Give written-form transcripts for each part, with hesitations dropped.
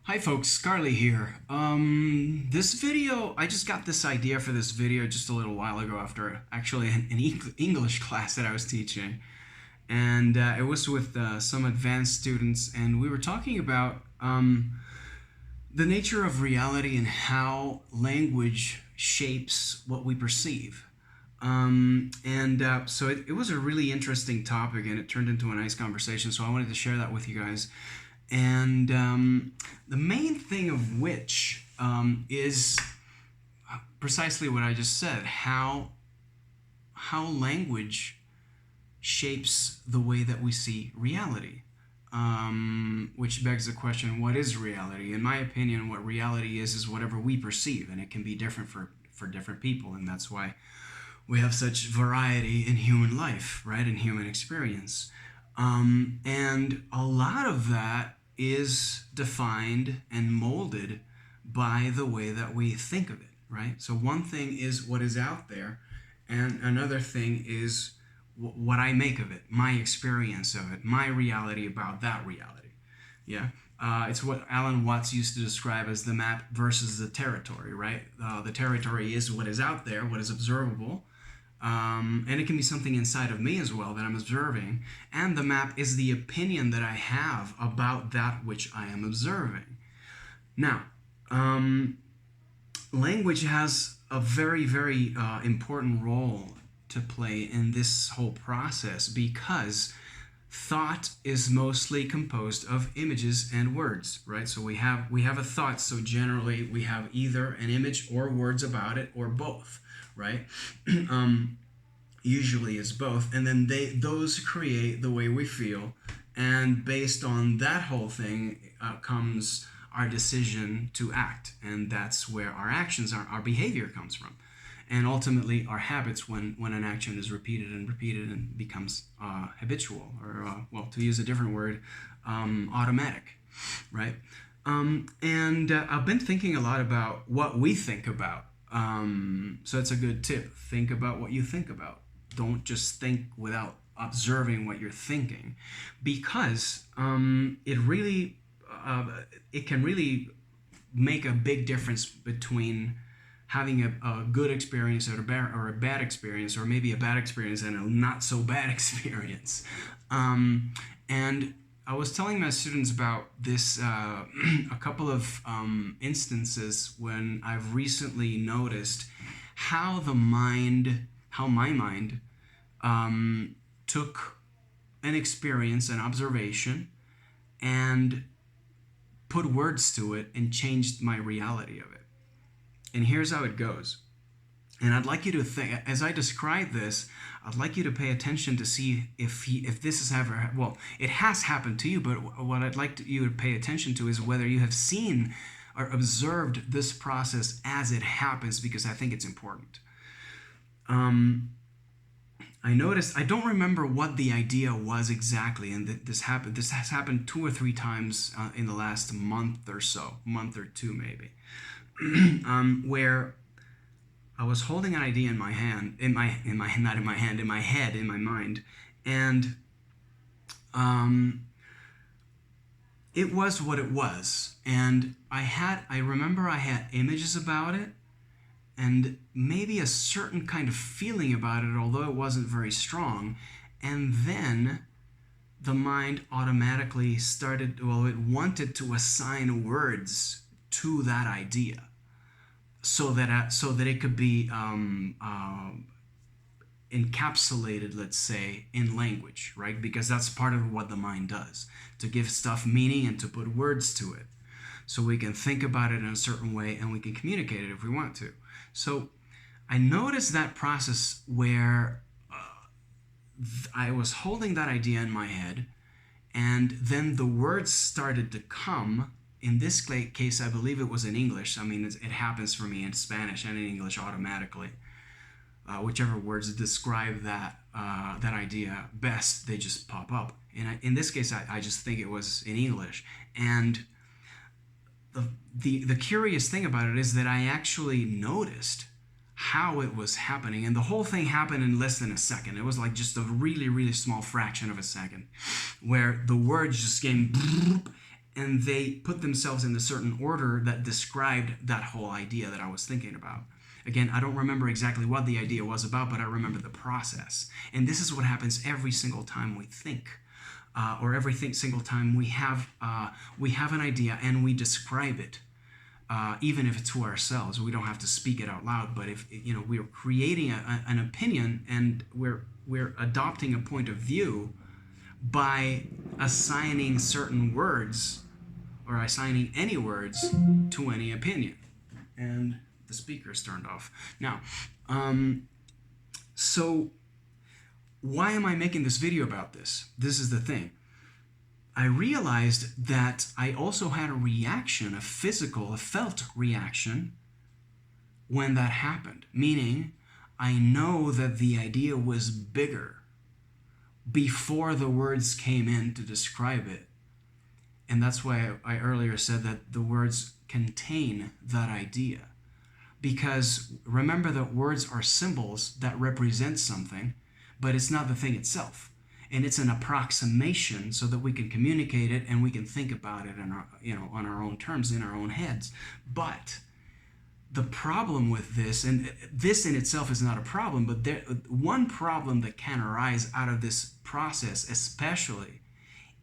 Hi folks, Scarly here. This video, I just got this idea for this video just a little while ago after actually an English class that I was teaching. And it was with some advanced students, and we were talking about the nature of reality and how language shapes what we perceive. So it was a really interesting topic, and it turned into a nice conversation, so I wanted to share that with you guys. And the main thing of which is precisely what I just said, how language shapes the way that we see reality. Which begs the question, what is reality? In my opinion, what reality is whatever we perceive, and it can be different for different people, and that's why we have such variety in human life, right, in human experience. And a lot of that is defined and molded by the way that we think of it, right? So one thing is what is out there, and another thing is what I make of it, my experience of it, my reality about that reality. Yeah. It's what Alan Watts used to describe as the map versus the territory, right? The territory is what is out there, what is observable. And it can be something inside of me as well that I'm observing. And the map is the opinion that I have about that which I am observing. Now, language has a very, very important role to play in this whole process because thought is mostly composed of images and words, right? So we have a thought, so generally we have either an image or words about it or both, right? Usually it's both, and then those create the way we feel, and based on that whole thing comes our decision to act, and that's where our actions, our behavior comes from, and ultimately our habits when an action is repeated and becomes habitual, or well, to use a different word, automatic, right? And I've been thinking a lot about what we think about. So it's a good tip. Think about what you think about. Don't just think without observing what you're thinking, because it can really make a big difference between having a good experience or a bad experience, or maybe a bad experience and a not so bad experience. And I was telling my students about this a couple of instances when I've recently noticed how my mind took an experience, an observation, and put words to it and changed my reality of it. And here's how it goes. And I'd like you to think, as I describe this, I'd like you to pay attention to see if this has ever, well, it has happened to you, but what I'd like you to pay attention to is whether you have seen or observed this process as it happens, because I think it's important. I noticed, I don't remember what the idea was exactly, and this has happened 2 or 3 times in the last month or so, month or two maybe, where I was holding an idea in my hand, not in my hand, in my head, in my mind, and it was what it was, and I remember I had images about it, and maybe a certain kind of feeling about it, although it wasn't very strong, and then the mind automatically started, well, it wanted to assign words to that idea, so that it could be encapsulated, let's say, in language, right? Because that's part of what the mind does, to give stuff meaning and to put words to it, so we can think about it in a certain way and we can communicate it if we want to. So I noticed that process where I was holding that idea in my head, and then the words started to come. In this case, I believe it was in English. I mean, it happens for me in Spanish and in English automatically. Whichever words describe that idea best, they just pop up. And in this case, I just think it was in English. And the curious thing about it is that I actually noticed how it was happening, and the whole thing happened in less than a second. It was like just a really, really small fraction of a second, where the words just came and they put themselves in a certain order that described that whole idea that I was thinking about. Again, I don't remember exactly what the idea was about, but I remember the process. And this is what happens every single time we think, or every single time we have an idea and we describe it. Even if it's to ourselves, we don't have to speak it out loud. But if we're creating an opinion and we're adopting a point of view by assigning certain words or assigning any words to any opinion. And the speaker's turned off. Now, so why am I making this video about this? This is the thing. I realized that I also had a reaction, a felt reaction when that happened. Meaning, I know that the idea was bigger before the words came in to describe it. And that's why I earlier said that the words contain that idea. Because remember that words are symbols that represent something, but it's not the thing itself. And it's an approximation so that we can communicate it and we can think about it in our, on our own terms, in our own heads. But the problem with this, and this in itself is not a problem, but one problem that can arise out of this process, especially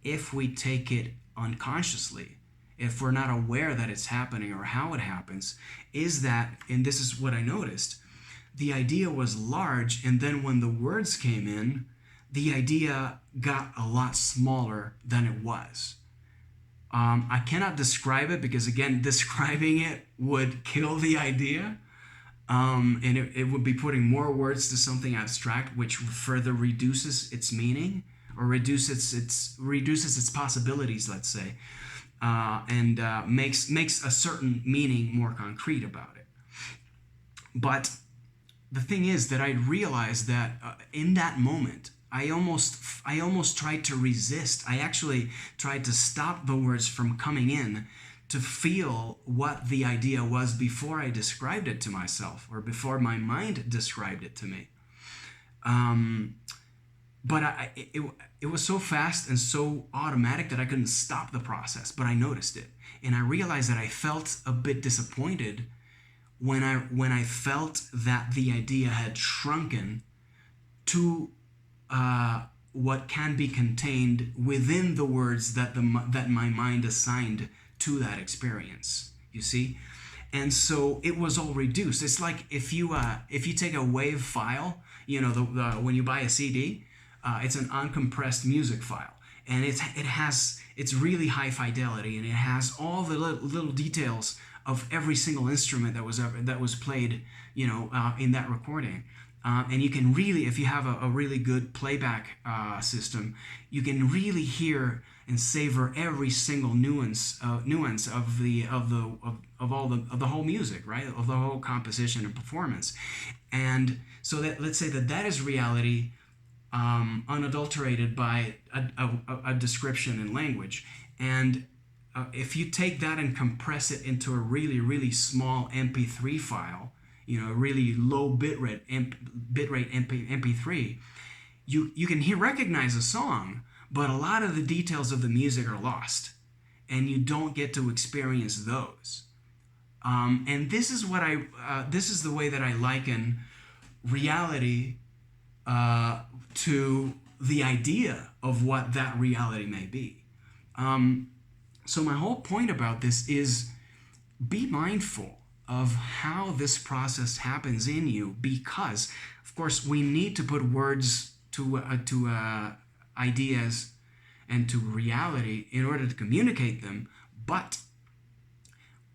if we take it unconsciously, if we're not aware that it's happening or how it happens, is that, and this is what I noticed, the idea was large, and then when the words came in, the idea got a lot smaller than it was. I cannot describe it because, again, describing it would kill the idea. And it would be putting more words to something abstract, which further reduces its meaning or reduces its possibilities, let's say, and makes a certain meaning more concrete about it. But the thing is that I realized that in that moment, I almost tried to resist. I actually tried to stop the words from coming in to feel what the idea was before I described it to myself or before my mind described it to me. But it was so fast and so automatic that I couldn't stop the process, but I noticed it. And I realized that I felt a bit disappointed when I felt that the idea had shrunken to what can be contained within the words that my mind assigned to that experience. You see, and so it was all reduced. It's like if you take a WAV file, when you buy a CD, it's an uncompressed music file, and it's really high fidelity, and it has all the little details of every single instrument that was played, in that recording. And you can really, if you have a really good playback system, you can really hear and savor every single nuance of the whole music, right? Of the whole composition and performance. And so that, let's say that is reality, unadulterated by a description in language. And if you take that and compress it into a really, really small MP3 file, a really low bitrate MP3, you can recognize a song, but a lot of the details of the music are lost, and you don't get to experience those. And this is the way that I liken reality to the idea of what that reality may be. So my whole point about this is be mindful of how this process happens in you, because, of course, we need to put words to ideas and to reality in order to communicate them, but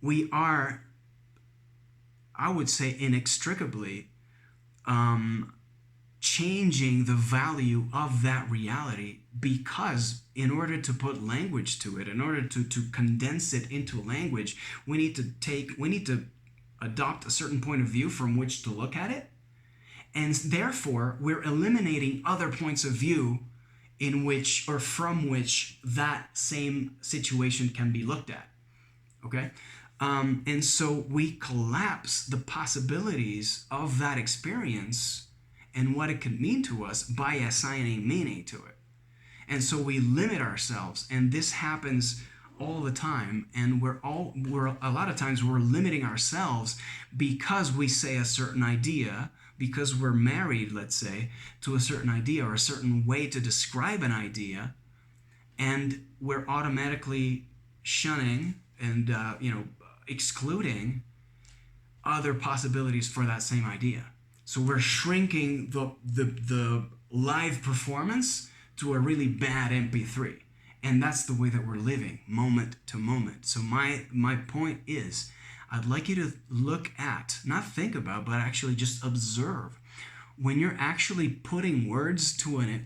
we are, I would say, inextricably changing the value of that reality, because in order to put language to it, in order to condense it into language, we need to adopt a certain point of view from which to look at it, and therefore we're eliminating other points of view in which or from which that same situation can be looked at. Okay? And so we collapse the possibilities of that experience and what it could mean to us by assigning meaning to it. And so we limit ourselves, and this happens all the time, and we're a lot of times we're limiting ourselves because we say a certain idea, because we're married, let's say, to a certain idea or a certain way to describe an idea, and we're automatically shunning and excluding other possibilities for that same idea. So we're shrinking the live performance to a really bad MP3. And that's the way that we're living, moment to moment. So my point is, I'd like you to look at, not think about, but actually just observe when you're actually putting words to an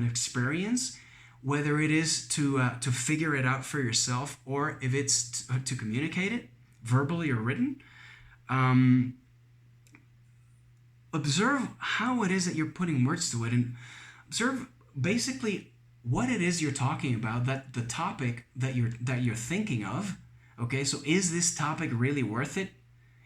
experience, whether it is to figure it out for yourself or if it's to communicate it verbally or written. Observe how it is that you're putting words to it, and observe basically what it is you're talking about, that the topic that you're thinking of. Okay, so is this topic really worth it?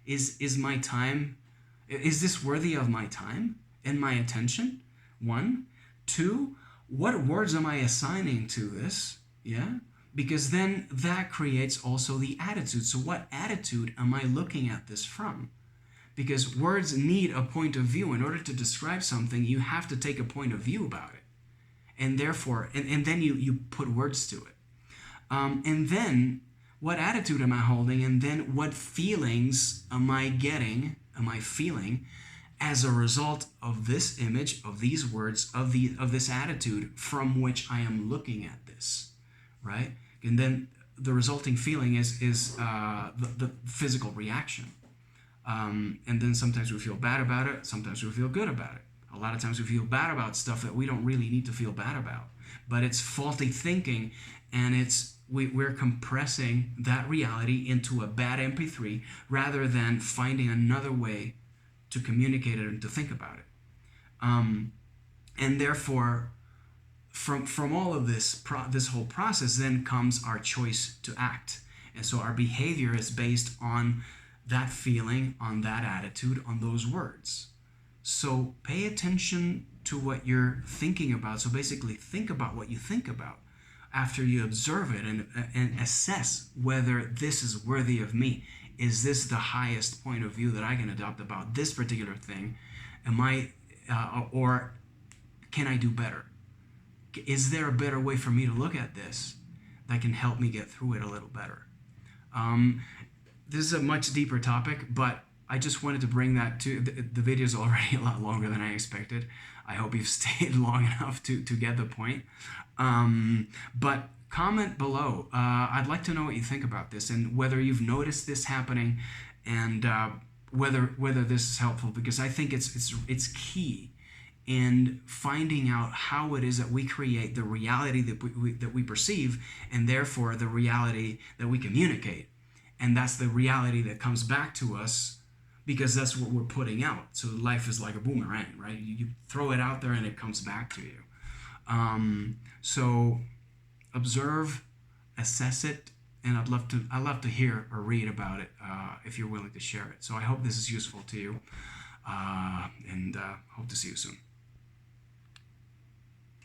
Is this worthy of my time and my attention? 1. 2, what words am I assigning to this? Yeah, because then that creates also the attitude. So what attitude am I looking at this from? Because words need a point of view. In order to describe something, you have to take a point of view about it. And therefore, and then you put words to it. And then, what attitude am I holding? And then what feelings am I feeling as a result of this image, of these words, of this attitude from which I am looking at this, right? And then the resulting feeling is the physical reaction. And then sometimes we feel bad about it. Sometimes we feel good about it. A lot of times we feel bad about stuff that we don't really need to feel bad about. But it's faulty thinking, and we're compressing that reality into a bad MP3 rather than finding another way to communicate it and to think about it. And therefore, from all of this whole process then comes our choice to act. And so our behavior is based on that feeling, on that attitude, on those words. So pay attention to what you're thinking about. So basically think about what you think about after you observe it and assess whether this is worthy of me. Is this the highest point of view that I can adopt about this particular thing? Or can I do better? Is there a better way for me to look at this that can help me get through it a little better? This is a much deeper topic, but I just wanted to bring that to the video is already a lot longer than I expected. I hope you've stayed long enough to get the point. But comment below. I'd like to know what you think about this and whether you've noticed this happening, and whether this is helpful, because I think it's key in finding out how it is that we create the reality that we perceive, and therefore the reality that we communicate. And that's the reality that comes back to us, because that's what we're putting out. So life is like a boomerang, right? You throw it out there and it comes back to you. So observe, assess it, and I'd love to hear or read about it if you're willing to share it. So I hope this is useful to you, and hope to see you soon.